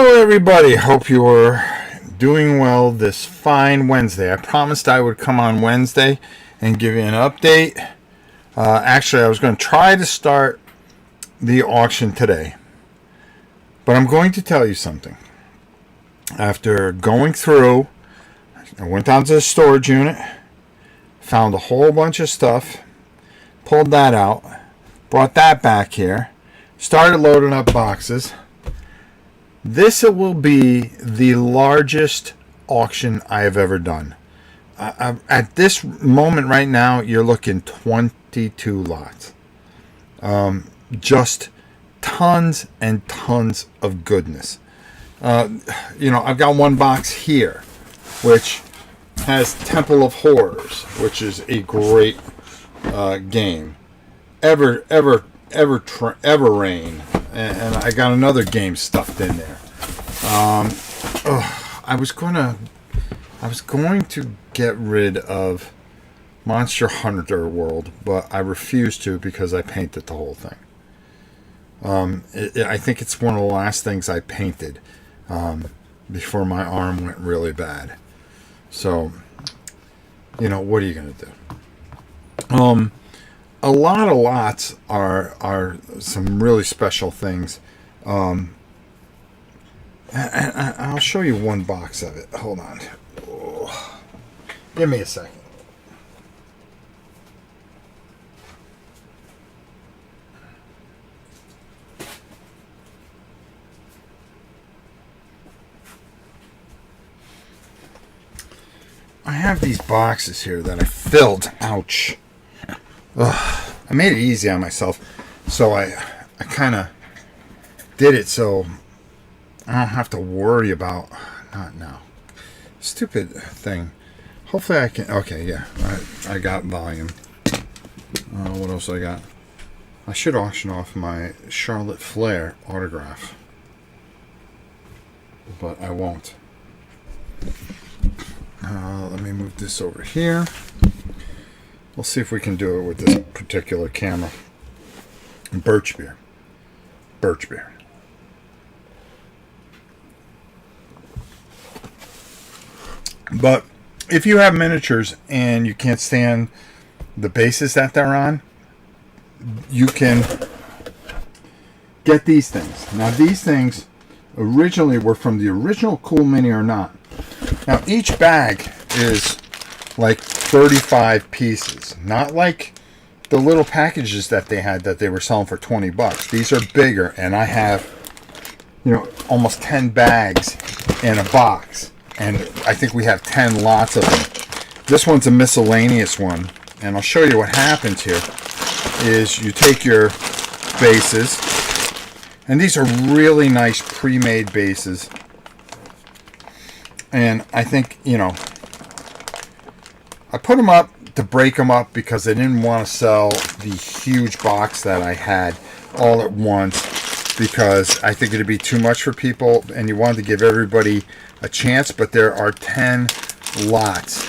Hello, everybody. Hope you are doing well this fine Wednesday. I promised I would come on Wednesday and give you an update. Actually, I was going to try to start the auction today, but I'm going to tell you something. After going through, I went down to the storage unit, found a whole bunch of stuff, pulled that out, brought that back here, started loading up boxes. This will be the largest auction I have ever done. At this moment right now, you're looking 22 lots. Just tons and tons of goodness. I've got one box here, which has Temple of Horrors, which is a great game. Ever Rain. And I got another game stuffed in there. I was going to get rid of Monster Hunter World, but I refused to because I painted the whole thing. I think it's one of the last things I painted before my arm went really bad. So, what are you going to do? A lot of lots are some really special things. I'll show you one box of it. Hold on. Oh, give me a second. I have these boxes here that I filled. Ouch. Ugh. I made it easy on myself, so I kind of did it so I don't have to worry about, not now, stupid thing. Hopefully I can, okay, yeah, I got volume. What else I got? I should auction off my Charlotte Flair autograph, but I won't. Let me move this over here. We'll see if we can do it with this particular camera. Birch beer. But if you have miniatures and you can't stand the bases that they're on, you can get these things. Now, these things originally were from the original Cool Mini or Not. Now, each bag is like 35 pieces, not like the little packages that they had that they were selling for $20. These are bigger, and I have almost 10 bags in a box, and I think we have 10 lots of them. This one's a miscellaneous one, and I'll show you what happens here. Is you take your bases, and these are really nice pre-made bases, and I think I put them up to break them up because I didn't want to sell the huge box that I had all at once, because I think it'd be too much for people, and you wanted to give everybody a chance. But there are 10 lots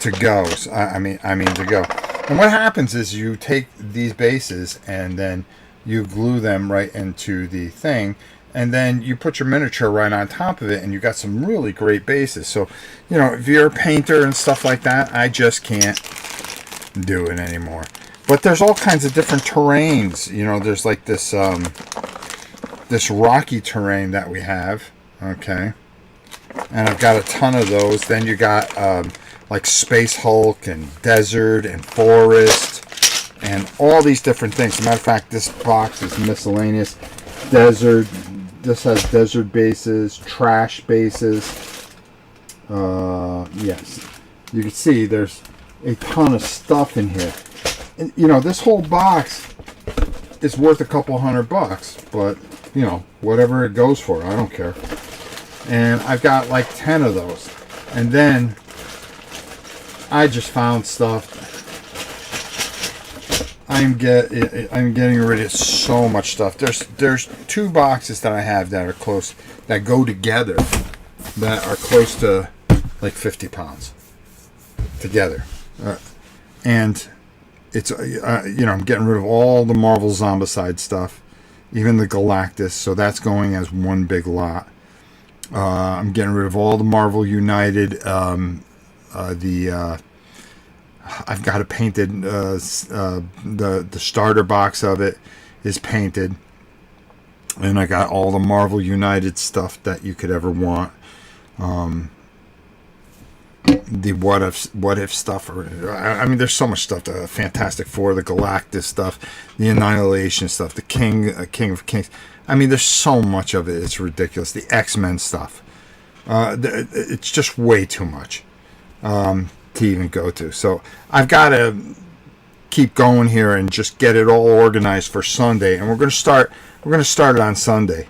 to go. So, I mean to go. And what happens is you take these bases and then you glue them right into the thing, and then you put your miniature right on top of it, and you got some really great bases. So, if you're a painter and stuff like that, I just can't do it anymore. But there's all kinds of different terrains. There's like this this rocky terrain that we have. Okay. And I've got a ton of those. Then you got like Space Hulk and desert and forest and all these different things. As a matter of fact, this box is miscellaneous. Desert. This has desert bases, trash bases. Yes, you can see there's a ton of stuff in here. And, this whole box is worth a couple $100, but whatever it goes for, I don't care. And I've got like 10 of those. And then I just found stuff. I'm getting rid of so much stuff. There's 2 boxes that I have that are close, that go together, that are close to like 50 pounds together, and it's I'm getting rid of all the Marvel Zombicide stuff, even the Galactus. So that's going as one big lot. I'm getting rid of all the Marvel United. I've got it painted. The starter box of it is painted, and I got all the Marvel United stuff that you could ever want. The what if stuff, I mean, there's so much stuff. The Fantastic Four, the Galactus stuff, the Annihilation stuff, the King of Kings. I mean, there's so much of it. It's ridiculous. The X-Men stuff. It's just way too much to even go to. So I've got to keep going here and just get it all organized for Sunday. And we're going to start it on Sunday.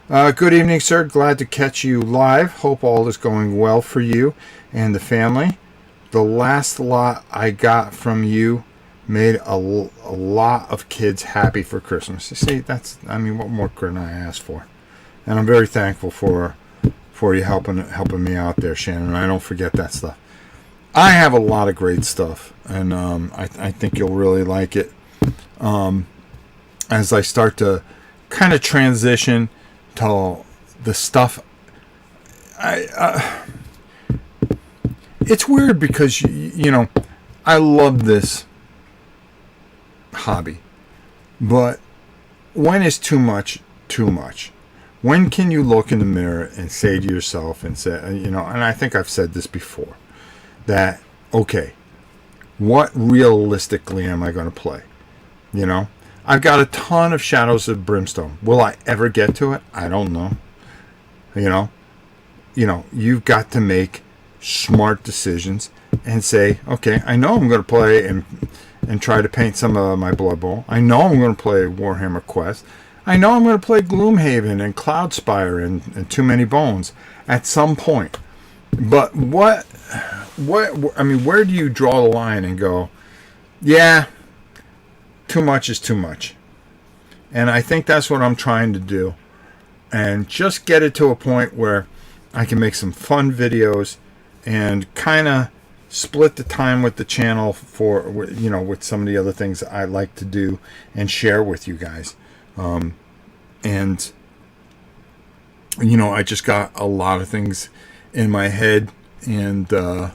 Good evening, sir. Glad to catch you live. Hope all is going well for you and the family. The last lot I got from you made a lot of kids happy for Christmas. You see, what more can I ask for? And I'm very thankful for you helping me out there, Shannon. I don't forget that stuff. I have a lot of great stuff, and I think you'll really like it. As I start to kind of transition to the stuff, it's weird because I love this hobby, but when is too much too much? When can you look in the mirror and say to yourself and say, and I think I've said this before, that okay, what realistically am I going to play? I've got a ton of Shadows of Brimstone. Will I ever get to it? I don't know. You've got to make smart decisions and say, okay, I know I'm going to play and try to paint some of my Blood Bowl. I know I'm going to play Warhammer Quest. I know I'm going to play Gloomhaven and Cloudspire and Too Many Bones at some point. But where do you draw the line and go, yeah, too much is too much? And I think that's what I'm trying to do. And just get it to a point where I can make some fun videos and kind of split the time with the channel for, with some of the other things I like to do and share with you guys. I just got a lot of things in my head, and how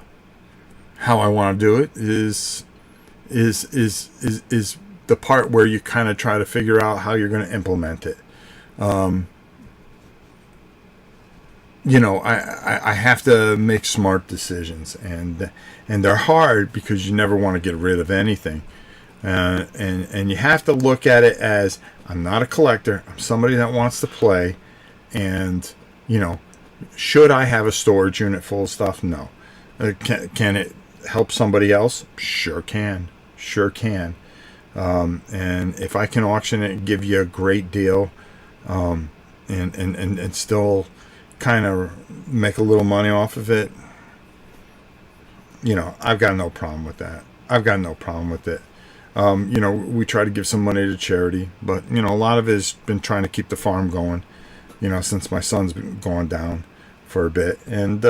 I want to do it is the part where you kind of try to figure out how you're going to implement it. I have to make smart decisions, and they're hard because you never want to get rid of anything. And you have to look at it as, I'm not a collector, I'm somebody that wants to play, and should I have a storage unit full of stuff? No. Can it help somebody else? Sure can. And if I can auction it and give you a great deal, and still kind of make a little money off of it, I've got no problem with that. We try to give some money to charity, but a lot of it has been trying to keep the farm going, since my son's been going down for a bit, and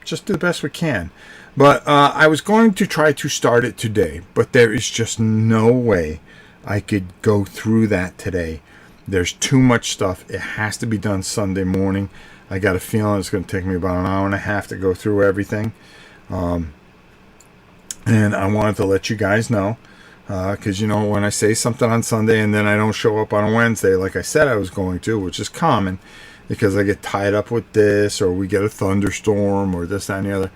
just do the best we can. But I was going to try to start it today, but there is just no way I could go through that today. There's too much stuff. It has to be done Sunday morning. I got a feeling it's going to take me about an hour and a half to go through everything. And I wanted to let you guys know, because when I say something on Sunday and then I don't show up on a Wednesday like I said I was going to, which is common because I get tied up with this, or we get a thunderstorm, or this, that, and the other.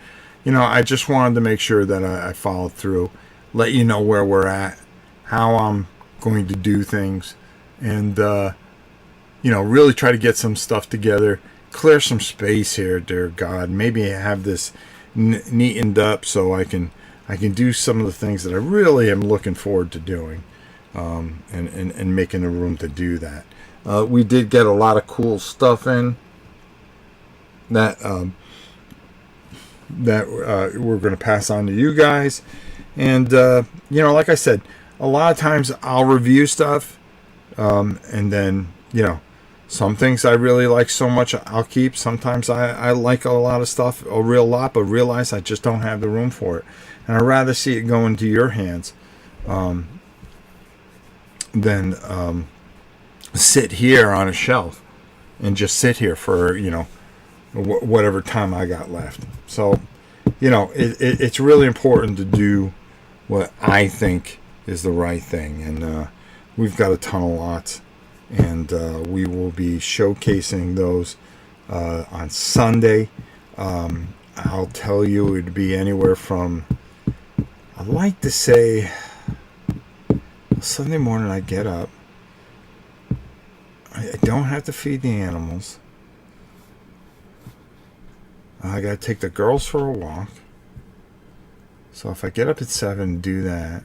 I just wanted to make sure that I followed through, let you know where we're at, how I'm going to do things, and really try to get some stuff together, clear some space here, dear God. Maybe have this neatened up so I can do some of the things that I really am looking forward to doing, and making the room to do that. We did get a lot of cool stuff in that we're going to pass on to you guys. And like I said, a lot of times I'll review stuff, and then some things I really like so much I'll keep. Sometimes I like a lot of stuff, a real lot, but realize I just don't have the room for it. And I'd rather see it go into your hands than sit here on a shelf and just sit here for, whatever time I got left. So, it's really important to do what I think is the right thing. And we've got a ton of lots, and we will be showcasing those on Sunday. I'll tell you, it'd be anywhere from, I like to say, Sunday morning I get up. I don't have to feed the animals. I got to take the girls for a walk. So if I get up at 7 and do that,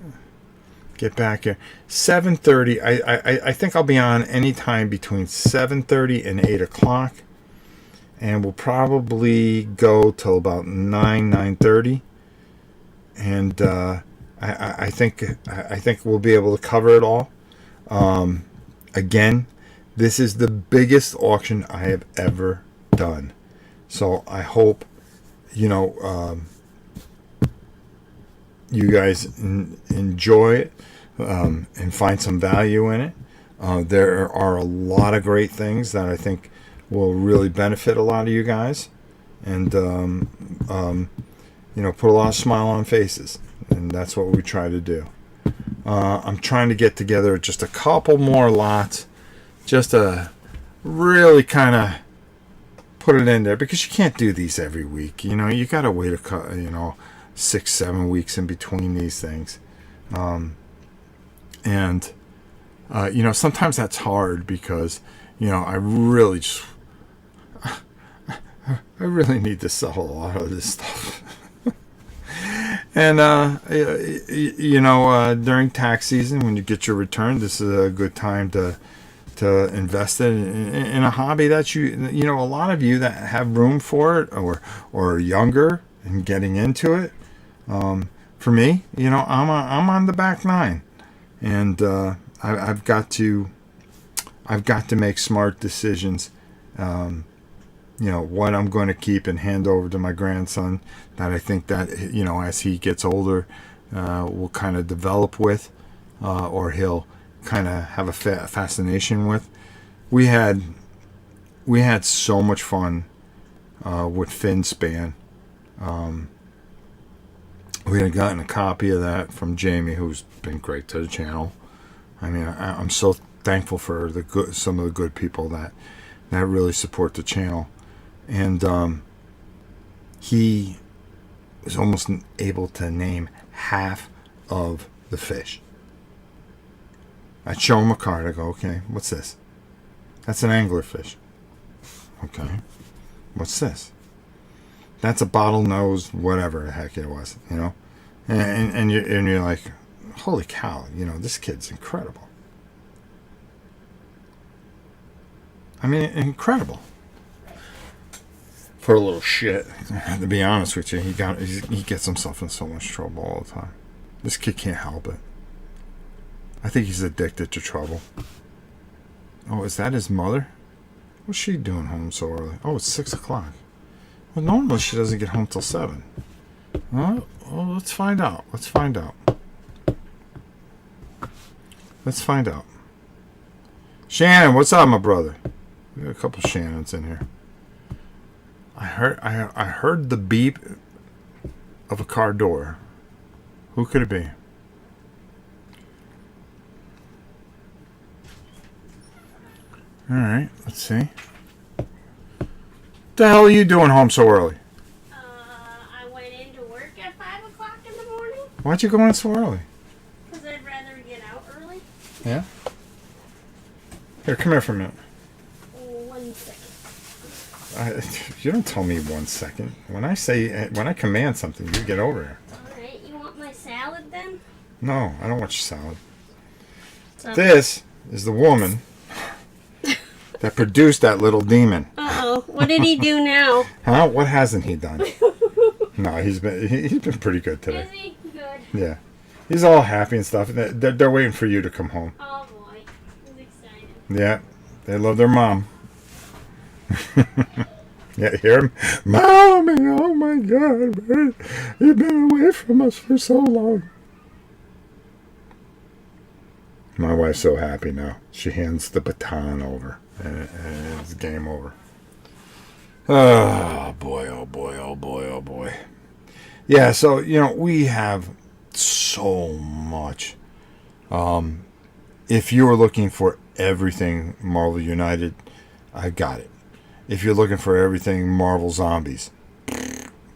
get back here 7:30. I think I'll be on anytime between 7:30 and 8 o'clock, and we'll probably go till about 9:30, and I think we'll be able to cover it all. Again, this is the biggest auction I have ever done, so I hope you guys enjoy it and find some value in it. There are a lot of great things that I think will really benefit a lot of you guys, and put a lot of smile on faces, and that's what we try to do. I'm trying to get together just a couple more lots, just to really kind of put it in there, because you can't do these every week. You got to wait 6-7 weeks in between these things. Sometimes that's hard because, I really need to sell a lot of this stuff. And, during tax season, when you get your return, this is a good time to invest in a hobby that a lot of you that have room for it or are younger and getting into it. For me, I'm on the back nine, and I've got to make smart decisions. What I'm going to keep and hand over to my grandson, that I think that as he gets older, will kind of develop with, or he'll kind of have a fascination with. We had so much fun with FinSpan. We had gotten a copy of that from Jamie, who's been great to the channel. I mean, I'm so thankful for some of the good people that really support the channel. And he was almost able to name half of the fish. I'd show him a card. I go, okay, what's this? That's an anglerfish. Okay. What's this? That's a bottlenose, whatever the heck it was, and you're like, holy cow, this kid's incredible. I mean, incredible. For a little shit, to be honest with you, he gets himself in so much trouble all the time. This kid can't help it. I think he's addicted to trouble. Oh, is that his mother? What's she doing home so early? Oh, it's 6 o'clock. Well, normally she doesn't get home till 7. Well, let's find out. Let's find out. Shannon, what's up, my brother? We got a couple Shannons in here. I heard the beep of a car door. Who could it be? All right, let's see. What the hell are you doing home so early? I went into work at 5 o'clock in the morning. Why'd you go in so early? Because I'd rather get out early. Yeah? Here, come here for a minute. 1 second. You don't tell me 1 second. When I command something, you get over here. Alright, you want my salad then? No, I don't want your salad. So. This is the woman that produced that little demon. Uh-oh. What did he do now? Huh? What hasn't he done? No, he's been pretty good today. Is he? Good. Yeah. He's all happy and stuff. They're waiting for you to come home. Oh boy. He's excited. Yeah. They love their mom. Yeah, hear him? Mommy, oh my God, man. You've been away from us for so long. My wife's so happy now. She hands the baton over, and it's game over. Oh boy, oh boy, oh boy, oh boy. Yeah, so, we have so much. If you were looking for everything Marvel United, I got it. If you're looking for everything Marvel Zombies,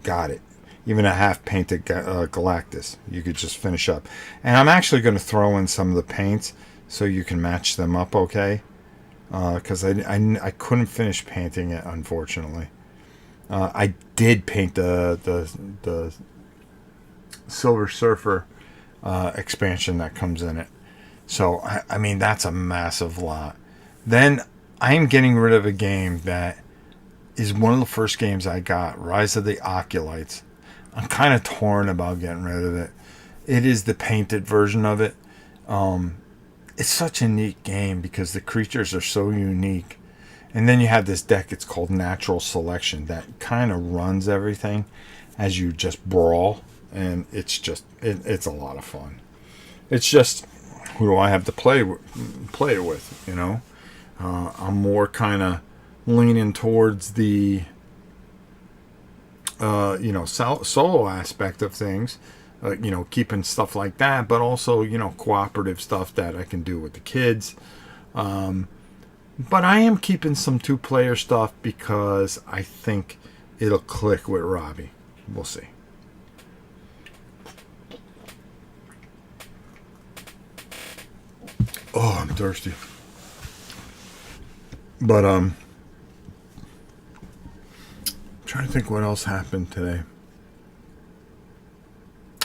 got it. Even a half-painted Galactus, you could just finish up. And I'm actually going to throw in some of the paints so you can match them up, okay? Because I couldn't finish painting it, unfortunately. I did paint the Silver Surfer expansion that comes in it. So, I mean, that's a massive lot. Then I'm getting rid of a game that is one of the first games I got, Rise of the Oculites. I'm kind of torn about getting rid of it. It is the painted version of it. It's such a neat game because the creatures are so unique. And then you have this deck, it's called Natural Selection, that kind of runs everything as you just brawl. And it's a lot of fun. It's just, who do I have to play it with, I'm more kind of leaning towards the solo aspect of things, keeping stuff like that, but also, cooperative stuff that I can do with the kids. But I am keeping some two-player stuff because I think it'll click with Robbie. We'll see. Oh, I'm thirsty. But trying to think what else happened today.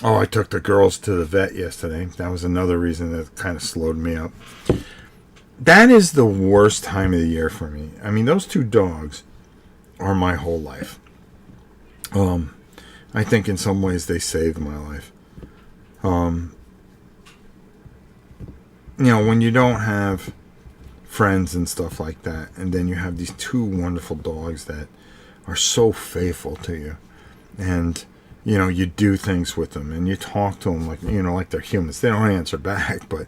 Oh, I took the girls to the vet yesterday. That was another reason that kind of slowed me up. That is the worst time of the year for me. I mean, those two dogs are my whole life. I think in some ways they saved my life. When you don't have friends and stuff like that, and then you have these two wonderful dogs that are so faithful to you, and you do things with them and you talk to them like they're humans. They don't answer back, but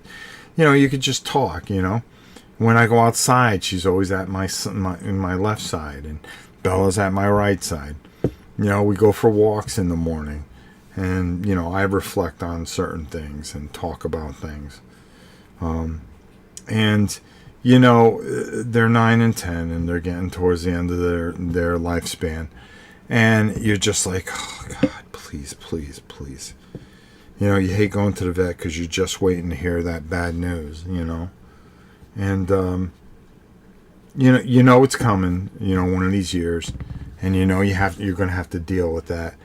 you could just talk. When I go outside, she's always at my left side, and Bella's at my right side. We go for walks in the morning, and I reflect on certain things and talk about things. And they're 9 and 10, and they're getting towards the end of their lifespan, and you're just like, oh God, please, please, please. You hate going to the vet because you're just waiting to hear that bad news. And it's coming. One of these years, and you're going to have to deal with that.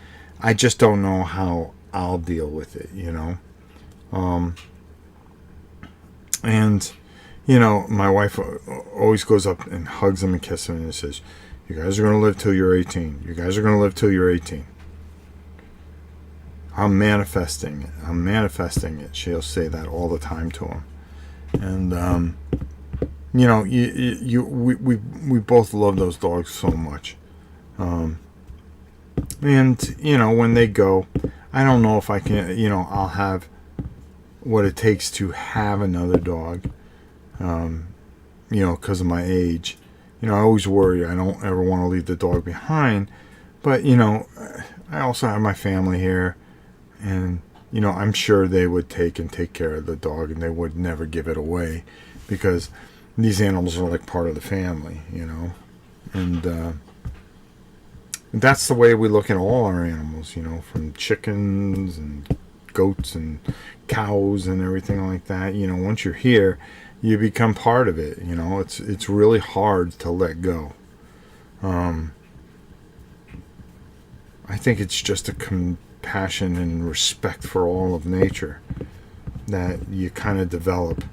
I just don't know how I'll deal with it. And my wife always goes up and hugs him and kisses him and says, "You guys are going to live till you're 18. You guys are going to live till you're 18." I'm manifesting it. She'll say that all the time to him. And, we both love those dogs so much. And, when they go, I don't know if I can, I'll have what it takes to have another dog, because of my age. I always worry I don't ever want to leave the dog behind, but, I also have my family here, and, I'm sure they would take care of the dog, and they would never give it away, because these animals are like part of the family, and that's the way we look at all our animals, from chickens and goats and cows and everything like that. Once you're here, you become part of it. It's really hard to let go. I think it's just a compassion and respect for all of nature that you kind of develop,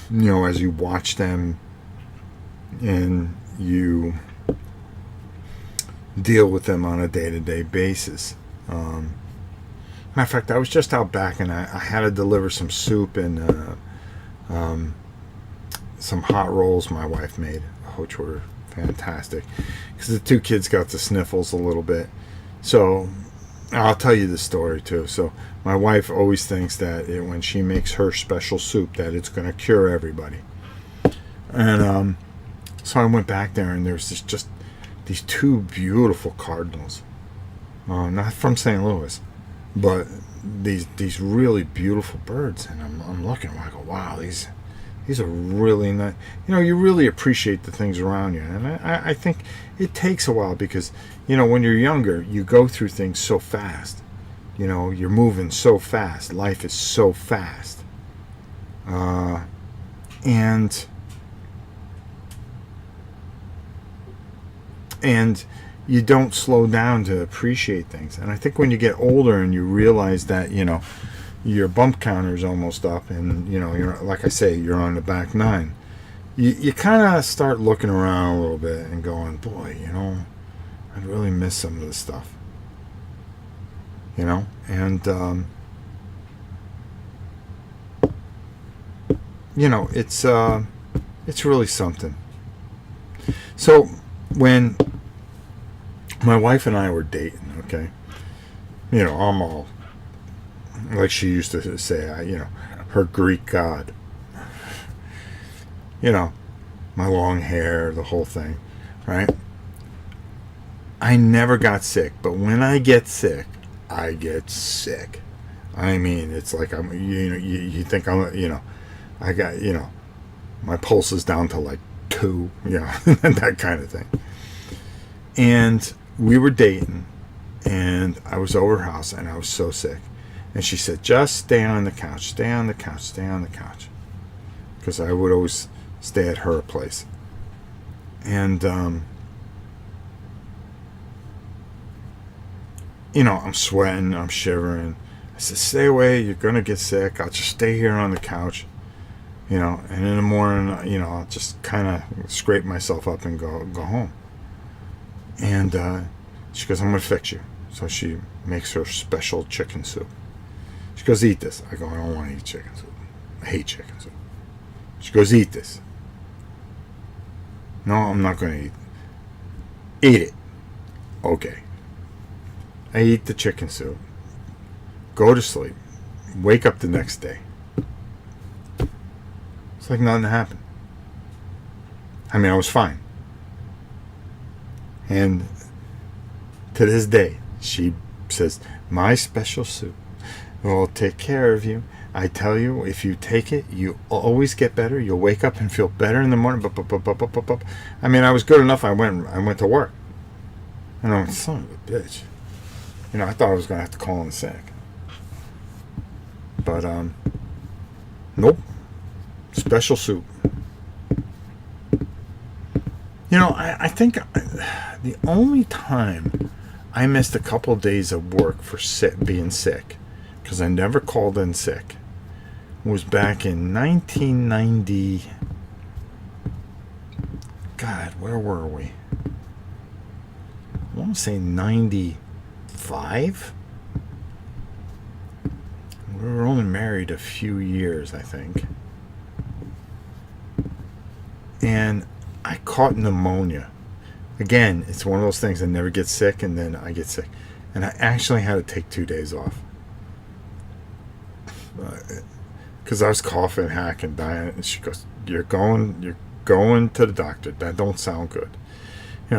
as you watch them and you deal with them on a day-to-day basis. Matter of fact, I was just out back, and I had to deliver some soup and some hot rolls my wife made, which were fantastic, because the two kids got the sniffles a little bit. So I'll tell you the story too. So my wife always thinks that when she makes her special soup, that it's going to cure everybody. And so I went back there, and there's just these two beautiful cardinals, not from St. Louis, but these really beautiful birds. And I'm looking, I go, wow, these are really nice. You really appreciate the things around you. And I think it takes a while because, when you're younger, you go through things so fast. You're moving so fast. Life is so fast. And you don't slow down to appreciate things. And I think when you get older and you realize that, your bump counter is almost up, and you're, like I say, you're on the back nine, you kind of start looking around a little bit and going, boy, I'd really miss some of this stuff, and it's really something. So when my wife and I were dating, okay, I'm all, like she used to say, her Greek god. My long hair, the whole thing, right? I never got sick, but when I get sick, I get sick. I mean, it's like I'm, you think I'm, I got, my pulse is down to like 2, that kind of thing. And we were dating, and I was over her house, and I was so sick. And she said, just stay on the couch, stay on the couch, stay on the couch. Because I would always stay at her place. And, I'm sweating, I'm shivering. I said, stay away, you're going to get sick. I'll just stay here on the couch. And in the morning, I'll just kind of scrape myself up and go home. And she goes, I'm going to fix you. So she makes her special chicken soup. She goes, eat this. I go, I don't want to eat chicken soup. I hate chicken soup. She goes, eat this. No, I'm not going to eat it. Eat it. Okay. I eat the chicken soup. Go to sleep. Wake up the next day. It's like nothing happened. I mean, I was fine. And to this day, she says, my special soup will take care of you. I tell you, if you take it, you always get better. You'll wake up and feel better in the morning. I mean, I was good enough. I went to work. And I'm son of a bitch. I thought I was going to have to call in sick. But, nope. Special soup. I think the only time I missed a couple of days of work for being sick, because I never called in sick, was back in 1990. God, where were we? I want to say 95. We were only married a few years, I think. And I caught pneumonia. Again, it's one of those things I never get sick, and then I get sick. And I actually had to take 2 days off. Because I was coughing, hacking, dying. And she goes, you're going to the doctor. That don't sound good.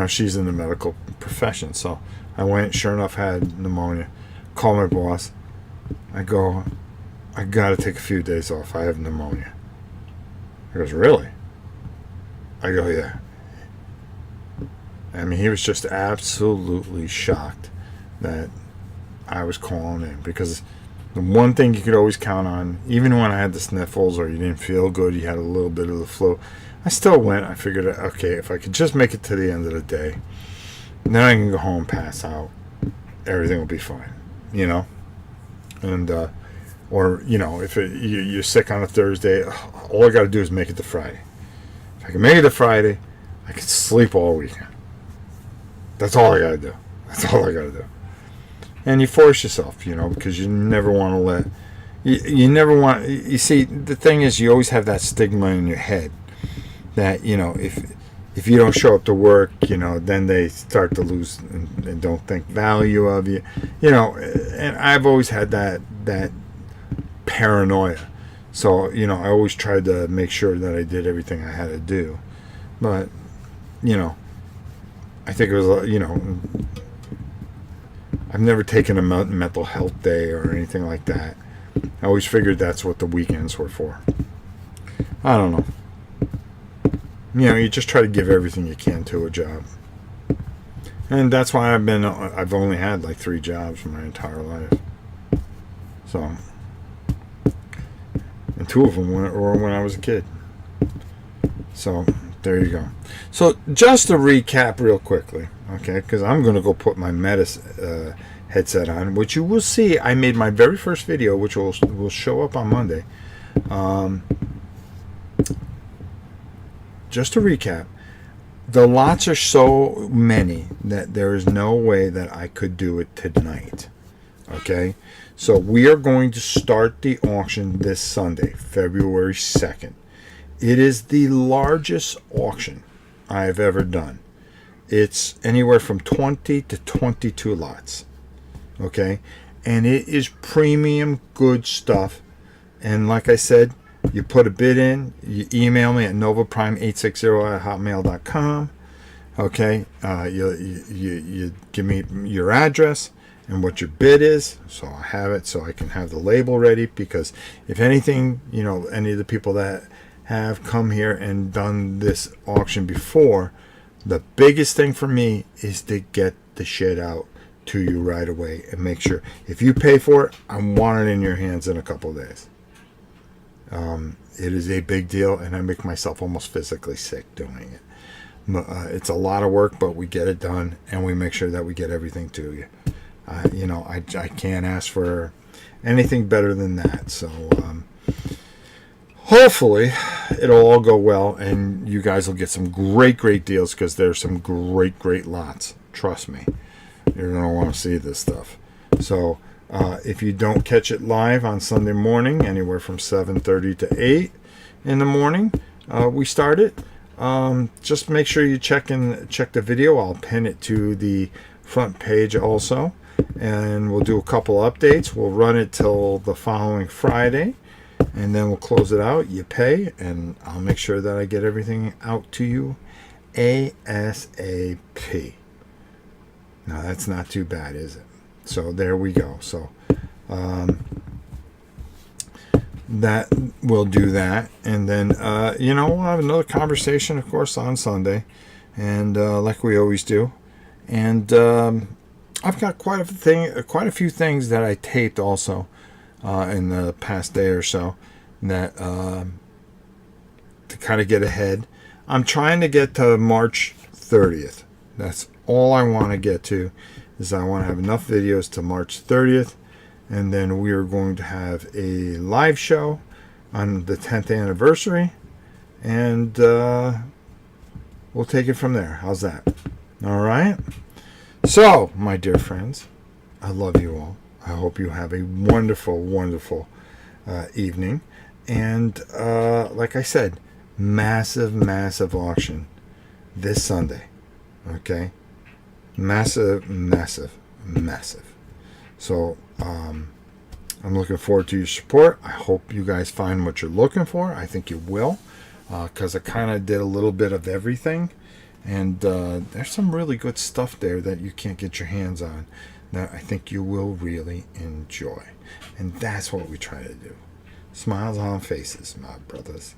She's in the medical profession. So I went, sure enough, had pneumonia. Called my boss. I go, I got to take a few days off. I have pneumonia. He goes, really? I go, yeah. I mean, he was just absolutely shocked that I was calling in, because the one thing you could always count on, even when I had the sniffles or you didn't feel good, you had a little bit of the flu, I still went. I figured, okay, if I could just make it to the end of the day, then I can go home, pass out, everything will be fine, and or if you're sick on a Thursday, all I got to do is make it to Friday. If I can make it to Friday, I can sleep all weekend. That's all I got to do. That's all I got to do. And you force yourself, because you never want to let... You never want... You see, the thing is, you always have that stigma in your head that, if if you don't show up to work, then they start to lose and don't think value of you, and I've always had that paranoia. So, I always tried to make sure that I did everything I had to do. But, I think it was, I've never taken a mental health day or anything like that. I always figured that's what the weekends were for. I don't know. You just try to give everything you can to a job. And that's why I've only had like 3 jobs for my entire life. So, and 2 of them were when I was a kid. So, there you go. So, just to recap real quickly, okay, because I'm going to go put my Meta headset on, which you will see. I made my very first video, which will show up on Monday. Just to recap, the lots are so many that there is no way that I could do it tonight. Okay? So we are going to start the auction this Sunday, February 2nd. It is the largest auction I've ever done. It's anywhere from 20 to 22 lots. Okay? And it is premium good stuff. And like I said, you put a bid in, you email me at novaprime860@hotmail.com. Okay, you give me your address and what your bid is, so I have it, so I can have the label ready. Because if anything, any of the people that have come here and done this auction before, the biggest thing for me is to get the shit out to you right away and make sure if you pay for it, I want it in your hands in a couple of days. It is a big deal, and I make myself almost physically sick doing it. It's a lot of work, but we get it done, and we make sure that we get everything to you. I can't ask for anything better than that. So hopefully it'll all go well, and you guys will get some great deals, because there's some great lots. Trust me, you're going to want to see this stuff. So if you don't catch it live on Sunday morning, anywhere from 7:30 to 8 in the morning, we start it. Just make sure you check the video. I'll pin it to the front page also, and we'll do a couple updates. We'll run it till the following Friday, and then we'll close it out. You pay, and I'll make sure that I get everything out to you ASAP. Now that's not too bad, is it? So there we go. So that we'll do that, and then we'll have another conversation, of course, on Sunday, and like we always do. And I've got quite a few things that I taped also in the past day or so that to kind of get ahead. I'm trying to get to March 30th. That's all I want to get to. Is I want to have enough videos to March 30th, and then we are going to have a live show on the 10th anniversary, and we'll take it from there. How's that? All right? So, my dear friends, I love you all. I hope you have a wonderful evening. And like I said, massive auction this Sunday. Okay? Massive. So I'm looking forward to your support. I hope you guys find what you're looking for. I think you will, because I kind of did a little bit of everything, and there's some really good stuff there that you can't get your hands on that I think you will really enjoy. And that's what we try to do. Smiles on faces, my brothers.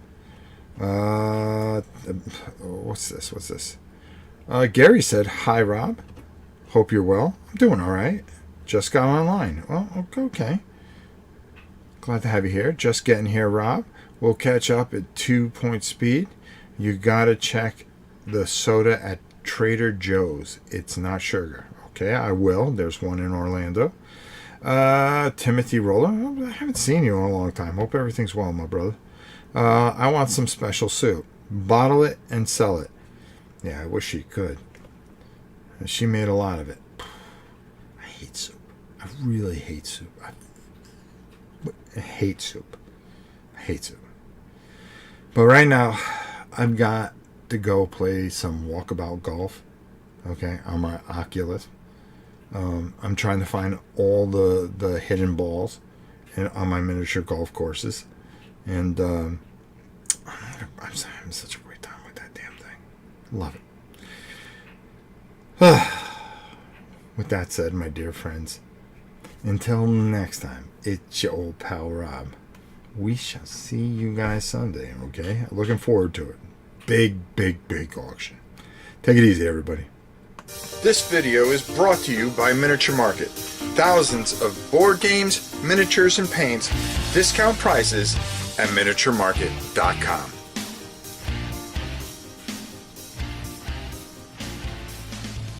What's this? Gary said, "Hi, Rob. Hope you're well." I'm doing all right. Just got online. Well, okay. Glad to have you here. Just getting here, Rob. We'll catch up at 2-point speed. You got to check the soda at Trader Joe's. It's not sugar. Okay, I will. There's one in Orlando. Timothy Roller. I haven't seen you in a long time. Hope everything's well, my brother. I want some special soup. Bottle it and sell it. Yeah, I wish she could. She made a lot of it. I hate soup. I really hate soup. I hate soup. But right now, I've got to go play some walkabout golf, okay, on my Oculus. I'm trying to find all the hidden balls on my miniature golf courses. And I'm having such a great time with that damn thing. Love it. With that said, my dear friends, until next time, it's your old pal Rob. We shall see you guys Sunday, okay? Looking forward to it. Big auction. Take it easy, everybody. This video is brought to you by Miniature Market. Thousands of board games, miniatures, and paints, discount prices at miniaturemarket.com.